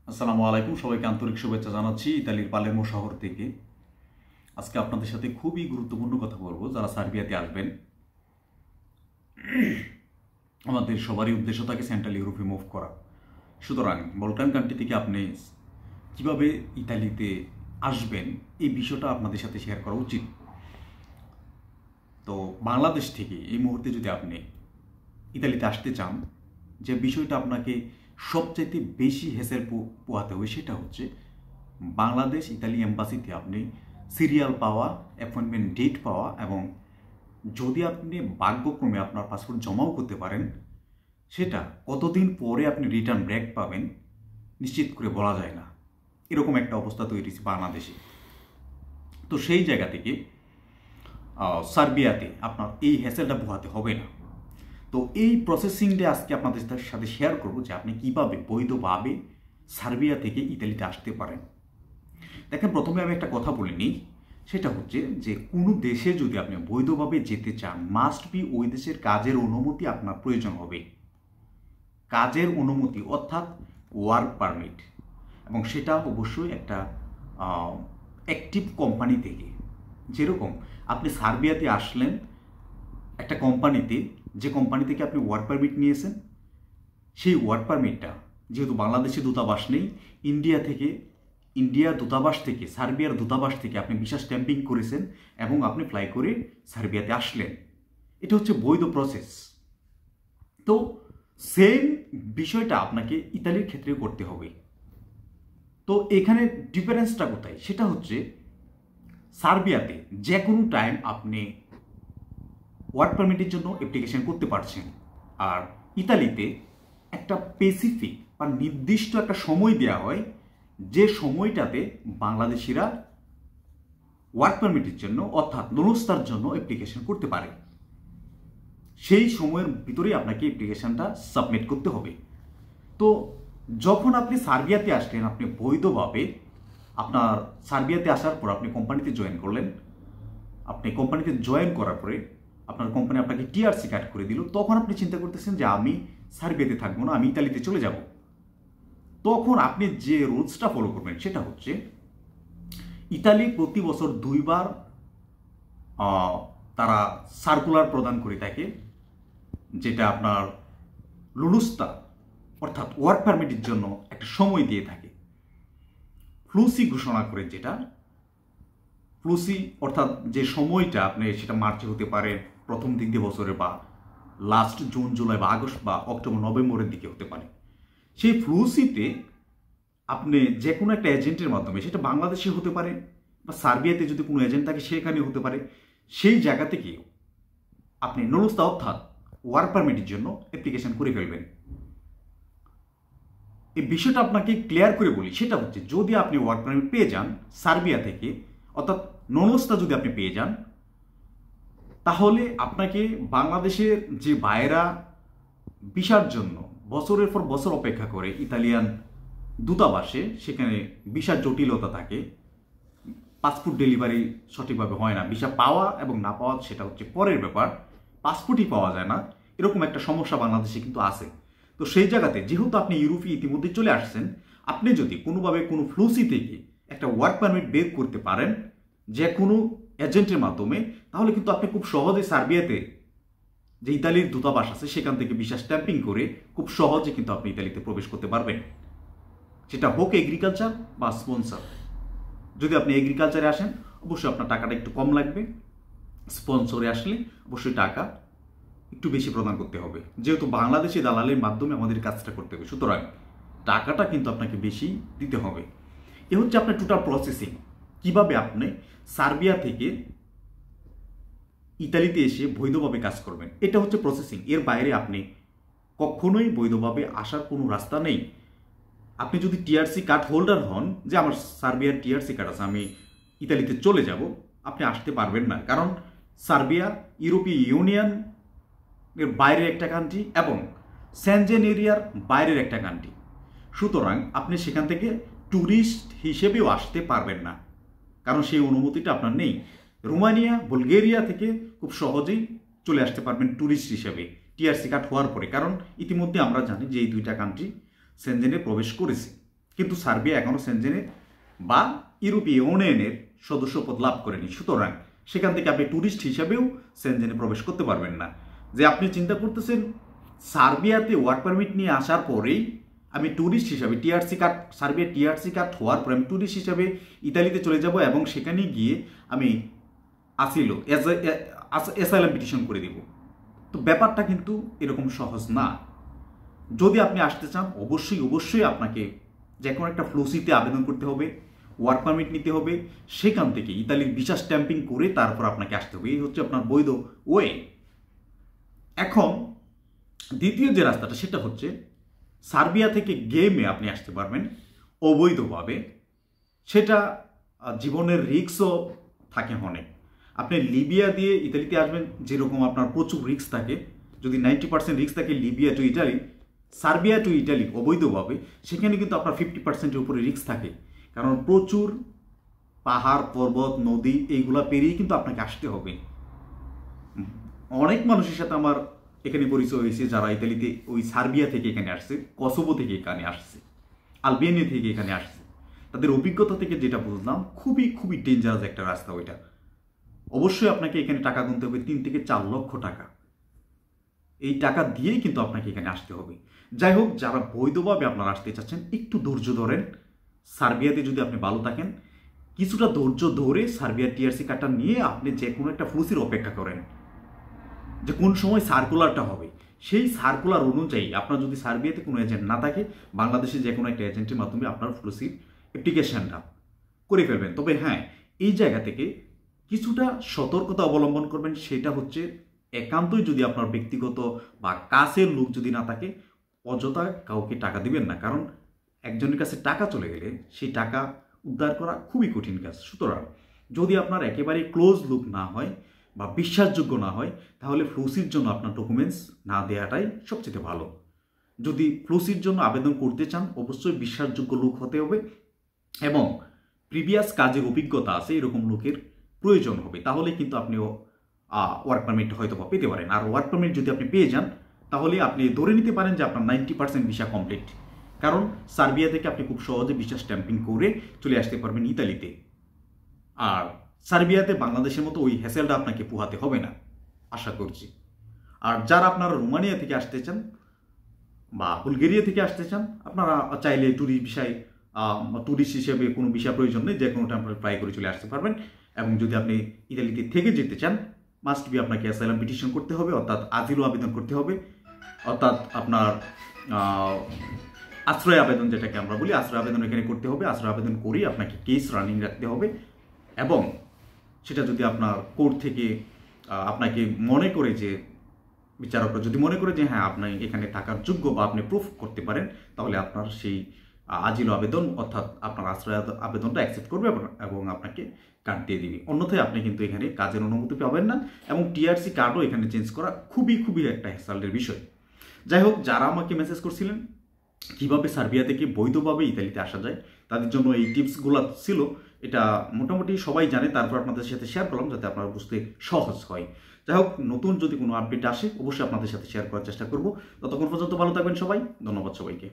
আসসালামু আলাইকুম, সবাইকে আন্তরিক শুভেচ্ছা জানাচ্ছি ইতালির পালেরমো শহর থেকে। আজকে আপনাদের সাথে খুবই গুরুত্বপূর্ণ কথা বলবো। যারা সার্বিয়াতে আসবেন, আমাদের সবারই উদ্দেশ্য থাকে সেন্ট্রাল ইউরোপে মুভ করা। সুতরাং বলকান কান্ট্রি থেকে আপনি কিভাবে ইতালিতে আসবেন এই বিষয়টা আপনাদের সাথে শেয়ার করা উচিত। তো বাংলাদেশ থেকে এই মুহূর্তে যদি আপনি ইতালিতে আসতে চান, যে বিষয়টা আপনাকে সবচাইতে বেশি হেসেল পোহাতে হবে সেটা হচ্ছে বাংলাদেশ ইতালি এম্বাসিতে আপনি সিরিয়াল পাওয়া, অ্যাপয়েন্টমেন্ট ডেট পাওয়া, এবং যদি আপনি ভাগ্যক্রমে আপনার পাসপোর্ট জমাও করতে পারেন, সেটা কতদিন পরে আপনি রিটার্ন ব্যাক পাবেন নিশ্চিত করে বলা যায় না। এরকম একটা অবস্থা তৈরি হয়েছে বাংলাদেশে। তো সেই জায়গা থেকে সার্বিয়াতে আপনার এই হ্যাসেলটা পোহাতে হবে না। তো এই প্রসেসিংটা আজকে আপনাদের সাথে শেয়ার করব যে আপনি কীভাবে বৈধভাবে সার্বিয়া থেকে ইতালিতে আসতে পারেন। দেখেন, প্রথমে আমি একটা কথা বলে নিই, সেটা হচ্ছে যে কোনো দেশে যদি আপনি বৈধভাবে যেতে চান, মাস্ট বি ওই দেশের কাজের অনুমতি আপনার প্রয়োজন হবে। কাজের অনুমতি অর্থাৎ ওয়ার্ক পারমিট, এবং সেটা অবশ্যই একটা অ্যাক্টিভ কোম্পানি থেকে। যেরকম আপনি সার্বিয়াতে আসলেন একটা কোম্পানিতে, যে কোম্পানি থেকে আপনি ওয়ার্ক পারমিট নিয়েছেন, সেই ওয়ার্ক পারমিটটা যেহেতু বাংলাদেশে দূতাবাস নেই, ইন্ডিয়া দূতাবাস থেকে, সার্বিয়ার দূতাবাস থেকে আপনি ভিসা স্ট্যাম্পিং করেছেন এবং আপনি ফ্লাই করে সার্বিয়াতে আসলেন। এটা হচ্ছে বৈধ প্রসেস। তো সেম বিষয়টা আপনাকে ইতালির ক্ষেত্রে করতে হবে। তো এখানে ডিফারেন্সটা কোথায়? সেটা হচ্ছে সার্বিয়াতে যে কোনো টাইম আপনি ওয়ার্ক পারমিটের জন্য অ্যাপ্লিকেশন করতে পারছেন, আর ইতালিতে একটা স্পেসিফিক বা নির্দিষ্ট একটা সময় দেওয়া হয়, যে সময়টাতে বাংলাদেশিরা ওয়ার্ক পারমিটের জন্য অর্থাৎ নুরস্তার জন্য অ্যাপ্লিকেশন করতে পারে। সেই সময়ের ভিতরেই আপনাকে অ্যাপ্লিকেশনটা সাবমিট করতে হবে। তো যখন আপনি সার্বিয়াতে আসলেন, আপনি বৈধভাবে আপনার সার্বিয়াতে আসার পর আপনি কোম্পানিতে জয়েন করলেন। আপনি কোম্পানিতে জয়েন করার পরে আপনার কোম্পানি আপনাকে টিআরসি কার্ড করে দিল। তখন আপনি চিন্তা করতেছেন যে আমি সার্বিয়াতে থাকবো না, আমি ইতালিতে চলে যাব। তখন আপনি যে রুলসটা ফলো করবেন সেটা হচ্ছে, ইতালি প্রতি বছর 2 বার তারা সার্কুলার প্রদান করে থাকে, যেটা আপনার লুলুস্তা অর্থাৎ ওয়ার্ক পারমিটের জন্য একটা সময় দিয়ে থাকে। ফ্লুসি ঘোষণা করে, যেটা ফ্লুসি অর্থাৎ যে সময়টা আপনি, সেটা মার্চে হতে পারে, প্রথম দিক দিয়ে বছরে, বা লাস্ট জুন জুলাই বা আগস্ট বা অক্টোবর নভেম্বরের দিকে হতে পারে। সেই ফ্লুসিতে আপনি যে কোনো একটা এজেন্টের মাধ্যমে, সেটা বাংলাদেশে হতে পারে বা সার্বিয়াতে যদি কোনো এজেন্ট থাকে সেখানে হতে পারে, সেই জায়গা থেকে আপনি নুরস্তা অর্থাৎ ওয়ার্ক পারমিটের জন্য অ্যাপ্লিকেশন করে ফেলবেন। এই বিষয়টা আপনাকে ক্লিয়ার করে বলি, সেটা হচ্ছে যদি আপনি ওয়ার্ক পারমিট পেয়ে যান সার্বিয়া থেকে, অর্থাৎ নুরস্তা যদি আপনি পেয়ে যান, তাহলে আপনাকে বাংলাদেশের যে ভাইয়েরা ভিসার জন্য বছরের পর বছর অপেক্ষা করে ইতালিয়ান দূতাবাসে, সেখানে ভিসার জটিলতা থাকে, পাসপোর্ট ডেলিভারি সঠিকভাবে হয় না, ভিসা পাওয়া এবং না পাওয়া সেটা হচ্ছে পরের ব্যাপার, পাসপোর্টই পাওয়া যায় না, এরকম একটা সমস্যা বাংলাদেশে কিন্তু আছে। তো সেই জায়গাতে যেহেতু আপনি ইউরোপে ইতিমধ্যে চলে আসছেন, আপনি যদি কোনোভাবে কোনো ফ্লুসি থেকে একটা ওয়ার্ক পারমিট বের করতে পারেন যে কোনো এজেন্টের মাধ্যমে, তাহলে কিন্তু আপনি খুব সহজে সার্বিয়াতে যে ইতালির দূতাবাস আছে সেখান থেকে ভিসা স্ট্যাম্পিং করে খুব সহজে কিন্তু আপনি ইতালিতে প্রবেশ করতে পারবেন, সেটা হোক এগ্রিকালচার বা স্পন্সর। যদি আপনি এগ্রিকালচারে আসেন অবশ্যই আপনার টাকাটা একটু কম লাগবে, স্পন্সরে আসলে অবশ্যই টাকা একটু বেশি প্রদান করতে হবে, যেহেতু বাংলাদেশি দালালের মাধ্যমে আমাদের কাজটা করতে হবে, সুতরাং টাকাটা কিন্তু আপনাকে বেশি দিতে হবে। এ হচ্ছে আপনার টোটাল প্রসেসিং, কিভাবে আপনি সার্বিয়া থেকে ইতালিতে এসে বৈধভাবে কাজ করবেন। এটা হচ্ছে প্রসেসিং। এর বাইরে আপনি কখনোই বৈধভাবে আসার কোনো রাস্তা নেই। আপনি যদি টিআরসি কার্ড হোল্ডার হন, যে আমার সার্বিয়ার টিআরসি কার্ড আছে, আমি ইতালিতে চলে যাব, আপনি আসতে পারবেন না। কারণ সার্বিয়া ইউরোপীয় ইউনিয়ন এর বাইরের একটা কান্ট্রি এবং সেনজেন এরিয়ার বাইরের একটা কান্ট্রি। সুতরাং আপনি সেখান থেকে ট্যুরিস্ট হিসেবেও আসতে পারবেন না, কারণ সেই অনুমতিটা আপনার নেই। রোমানিয়া, বুলগেরিয়া থেকে খুব সহজেই চলে আসতে পারবেন ট্যুরিস্ট হিসেবে টিআরসি কার্ড হওয়ার পরে, কারণ ইতিমধ্যে আমরা জানি যে এই 2টা কান্ট্রি সেনজেনে প্রবেশ করেছে। কিন্তু সার্বিয়া এখনও সেনজেনে বা ইউরোপীয় ইউনিয়নের সদস্যপদ লাভ করেনি। সুতরাং সেখান থেকে আপনি ট্যুরিস্ট হিসাবেও সেনজেনে প্রবেশ করতে পারবেন না। যে আপনি চিন্তা করতেছেন সার্বিয়াতে ওয়ার্ক পারমিট নিয়ে আসার পরেই আমি ট্যুরিস্ট হিসাবে TRC card, Serbia TRC card হওয়ার পরে আমি ট্যুরিস্ট হিসাবে ইতালিতে চলে যাব এবং সেখানে গিয়ে আমি অ্যাসাইলাম পিটিশন করে দেব। তো ব্যাপারটা কিন্তু এরকম সহজ না। যদি আপনি আসতে চান অবশ্যই আপনাকে যে কোনো একটা ফ্লোসিতে আবেদন করতে হবে, ওয়ার্ক পারমিট নিতে হবে, সেখান থেকে ইতালির ভিসা স্ট্যাম্পিং করে তারপর আপনাকে আসতে হবে। এই হচ্ছে আপনার বৈধ ওয়ে। এখন দ্বিতীয় যে রাস্তাটা সেটা হচ্ছে সার্বিয়া থেকে গেমে আপনি আসতে পারবেন অবৈধভাবে। সেটা জীবনের রিস্কও থাকে অনেক। আপনি লিবিয়া দিয়ে ইতালিতে আসবেন, যেরকম আপনার প্রচুর রিস্ক থাকে। যদি 90% রিস্ক থাকে Libya two Italy, Serbia two Italy অবৈধভাবে, সেখানে কিন্তু আপনার 50%-এর উপরে রিস্ক থাকে। কারণ প্রচুর পাহাড়, পর্বত, নদী এইগুলা পেরিয়ে কিন্তু আপনাকে আসতে হবে। অনেক মানুষের সাথে আমার এখানে পরিচয় হয়েছে যারা ইতালিতে ওই সার্বিয়া থেকে এখানে আসছে, কসোভো থেকে এখানে আসছে, আলবেনিয়া থেকে এখানে আসছে। তাদের অভিজ্ঞতা থেকে যেটা বুঝলাম খুবই ডেঞ্জারাস একটা রাস্তা ওইটা। অবশ্যই আপনাকে এখানে টাকা গুনতে হবে 3 থেকে 4 লক্ষ টাকা। এই টাকা দিয়েই কিন্তু আপনাকে এখানে আসতে হবে। যাই হোক, যারা বৈধভাবে আপনারা আসতে চাচ্ছেন একটু ধৈর্য ধরেন। সার্বিয়াতে যদি আপনি ভালো থাকেন, কিছুটা ধৈর্য ধরে সার্বিয়ার টিআরসি কার্ডটা নিয়ে আপনি যে কোনো একটা ফ্লুসির অপেক্ষা করেন যে কোন সময় সার্কুলারটা হবে। সেই সার্কুলার অনুযায়ী আপনার যদি সার্বিয়াতে কোনো এজেন্ট না থাকে, বাংলাদেশে যে কোনো একটা এজেন্টের মাধ্যমে আপনার ফ্লুসির অ্যাপ্লিকেশনটা করে ফেলবেন। তবে হ্যাঁ, এই জায়গা থেকে কিছুটা সতর্কতা অবলম্বন করবেন। সেটা হচ্ছে একান্তই যদি আপনার ব্যক্তিগত বা কাছের লোক যদি না থাকে, অযথা কাউকে টাকা দিবেন না। কারণ একজনের কাছে টাকা চলে গেলে সেই টাকা উদ্ধার করা খুবই কঠিন কাজ। সুতরাং যদি আপনার একেবারে ক্লোজ লোক না হয় বা বিশ্বাসযোগ্য না হয়, তাহলে ফ্লুসির জন্য আপনার ডকুমেন্টস না দেওয়াটাই সবচেয়ে ভালো। যদি ফ্লুসির জন্য আবেদন করতে চান, অবশ্যই বিশ্বাসযোগ্য লোক হতে হবে এবং প্রিভিয়াস কাজের অভিজ্ঞতা আছে এরকম লোকের প্রয়োজন হবে। তাহলে কিন্তু আপনিও ওয়ার্ক পারমিট হয়তো বা পেতে পারেন। আর ওয়ার্ক পারমিট যদি আপনি পেয়ে যান, তাহলে আপনি ধরে নিতে পারেন যে আপনার 90% ভিসা কমপ্লিট। কারণ সার্বিয়া থেকে আপনি খুব সহজে ভিসা স্ট্যাম্পিং করে চলে আসতে পারবেন ইতালিতে। আর সার্বিয়াতে বাংলাদেশের মতো ওই হ্যাসেলটা আপনাকে পোহাতে হবে না, আশা করছি। আর যারা আপনারা রোমানিয়া থেকে আসতে চান বা বুলগেরিয়া থেকে আসতে চান, আপনারা চাইলে ট্যুরিস্ট হিসেবে কোনো ভিসা প্রয়োজন নেই, যে কোনোটা আপনারা ট্রাই করে চলে আসতে পারবেন। এবং যদি আপনি ইতালিতে থেকে যেতে চান, মাস্ট বি আপনাকে অ্যাসাইলাম পিটিশন করতে হবে, অর্থাৎ আজিলও আবেদন করতে হবে, অর্থাৎ আপনার আশ্রয় আবেদন যেটাকে আমরা বলি, আশ্রয় আবেদন এখানে করতে হবে। আশ্রয় আবেদন করেই আপনাকে কেস রানিং রাখতে হবে এবং সেটা যদি আপনার কোর্ট থেকে আপনাকে মনে করে, যে বিচারকরা যদি মনে করে যে হ্যাঁ আপনি এখানে থাকার যোগ্য বা আপনি প্রুফ করতে পারেন, তাহলে আপনার সেই আজিল আবেদন অর্থাৎ আপনার আশ্রয় আবেদনটা অ্যাকসেপ্ট করবে এবং আপনাকে কার্ড দিয়ে দিবে। অন্যথায় আপনি কিন্তু এখানে কাজের অনুমতি পাবেন না এবং টিআরসি কার্ডও এখানে চেঞ্জ করা খুবই একটা হ্যাসেলের বিষয়। যাই হোক, যারা আমাকে মেসেজ করছিলেন কীভাবে সার্বিয়া থেকে বৈধভাবে ইতালিতে আসা যায়, তাদের জন্য এই টিপসগুলো ছিল। এটা মোটামুটি সবাই জানে, তারপর আপনাদের সাথে শেয়ার করলাম যাতে আপনারা বুঝতে সহজ হয়। যাই হোক, নতুন যদি কোনো আপডেট আসে অবশ্যই আপনাদের সাথে শেয়ার করার চেষ্টা করব। ততক্ষণ পর্যন্ত ভালো থাকবেন সবাই। ধন্যবাদ সবাইকে।